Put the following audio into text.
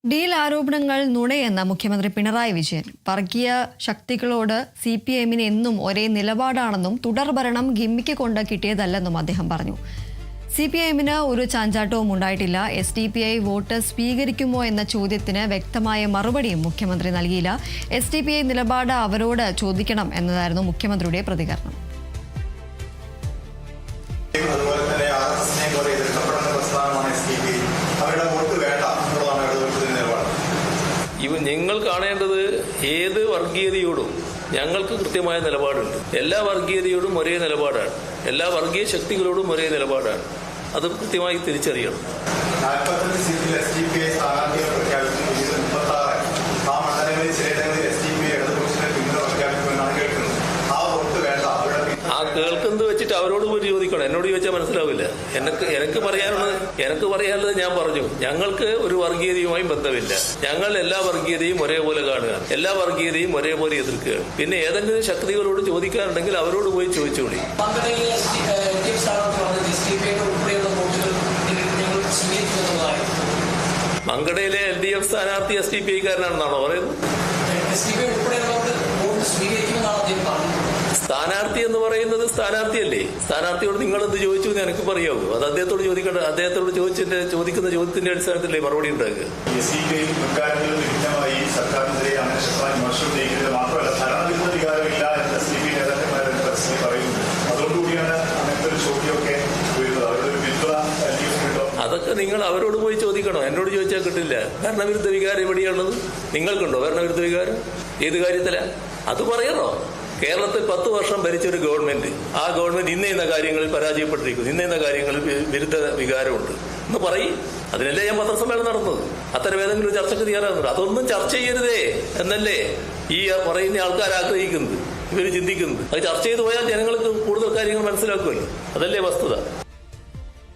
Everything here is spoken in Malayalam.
ഡീൽ ആരോപണങ്ങൾ നുണയെന്ന മുഖ്യമന്ത്രി പിണറായി വിജയൻ. വർഗീയ ശക്തികളോട് CPM-ന് എന്നും ഒരേ നിലപാടാണെന്നും തുടർഭരണം ഗിമ്മിക്ക് കൊണ്ട് കിട്ടിയതല്ലെന്നും അദ്ദേഹം പറഞ്ഞു. CPM-ന് ഒരു ചാഞ്ചാട്ടവും ഉണ്ടായിട്ടില്ല. SDPI വോട്ട് സ്വീകരിക്കുമോ എന്ന ചോദ്യത്തിന് വ്യക്തമായ മറുപടിയും മുഖ്യമന്ത്രി നൽകിയില്ല. SDPI നിലപാട് അവരോട് ചോദിക്കണം എന്നതായിരുന്നു മുഖ്യമന്ത്രിയുടെ പ്രതികരണം. നിങ്ങൾ കാണേണ്ടത് ഏത് വർഗീയതയോടും ഞങ്ങൾക്ക് കൃത്യമായ നിലപാടുണ്ട്. എല്ലാ വർഗീയതയോടും ഒരേ നിലപാടാണ്. എല്ലാ വർഗീയ ശക്തികളോടും ഒരേ നിലപാടാണ്. അത് കൃത്യമായി തിരിച്ചറിയണം. ആ കേൾക്കുന്നത് വെച്ചിട്ട് അവരോട് പോയി ചോദിക്കണം. എന്നോട് ചോദിച്ചാൽ മനസ്സിലാവില്ല. എനിക്ക് പറയാനുള്ളത് ഞാൻ പറഞ്ഞു. ഞങ്ങൾക്ക് ഒരു വർഗീയതയുമായും ബന്ധമില്ല. ഞങ്ങൾ എല്ലാ വർഗീയതയും ഒരേപോലെ കാണുക, എല്ലാ വർഗീയതയും ഒരേപോലെ എതിർക്കുക. പിന്നെ ഏതെങ്കിലും ശക്തികളോട് ചോദിക്കാറുണ്ടെങ്കിൽ അവരോട് പോയി ചോദിച്ചോളി. മങ്കടയിലെ LDF സ്ഥാനാർത്ഥി SDPI-കാരനാണെന്നാണോ പറയുന്നത്? സ്ഥാനാർത്ഥി എന്ന് പറയുന്നത് സ്ഥാനാർത്ഥിയല്ലേ? സ്ഥാനാർത്ഥിയോട് നിങ്ങളെന്ത് ചോദിച്ചു എന്ന് എനിക്ക് പറയാവൂ. അത് അദ്ദേഹത്തോട് ചോദിക്കേണ്ട. അദ്ദേഹത്തോട് ചോദിക്കുന്ന ചോദ്യത്തിന്റെ അടിസ്ഥാനത്തിലല്ലേ മറുപടി ഉണ്ടാക്കുക. അതൊക്കെ നിങ്ങൾ അവരോട് പോയി ചോദിക്കണം. എന്നോട് ചോദിച്ചാൽ കിട്ടില്ല. ഭരണവിരുദ്ധ വികാരം എവിടെയാണുള്ളത്? നിങ്ങൾക്കുണ്ടോ ഭരണവിരുദ്ധ വികാരം? ഏത് കാര്യത്തിലാ? അത് പറയണോ? കേരളത്തിൽ 10 വർഷം ഭരിച്ചൊരു ഗവൺമെന്റ്, ആ ഗവൺമെന്റ് ഇന്ന കാര്യങ്ങളിൽ പരാജയപ്പെട്ടിരിക്കുന്നു, ഇന്ന കാര്യങ്ങളിൽ വിരുദ്ധ വികാരമുണ്ട് എന്ന് പറയും. അതിനല്ലേ ഞാൻ പത്രസമ്മേളനം നടന്നത്. അത്തരം ഏതെങ്കിലും ചർച്ചയ്ക്ക് തയ്യാറാകുന്നുണ്ട്. അതൊന്നും ചർച്ച ചെയ്യരുതേ എന്നല്ലേ ഈ പറയുന്ന ആൾക്കാർ ആഗ്രഹിക്കുന്നത്, ഇവർ ചിന്തിക്കുന്നത്. അത് ചർച്ച ചെയ്ത് പോയാൽ ജനങ്ങൾക്ക് കൂടുതൽ കാര്യങ്ങൾ മനസ്സിലാക്കുമല്ലോ. അതല്ലേ വസ്തുത.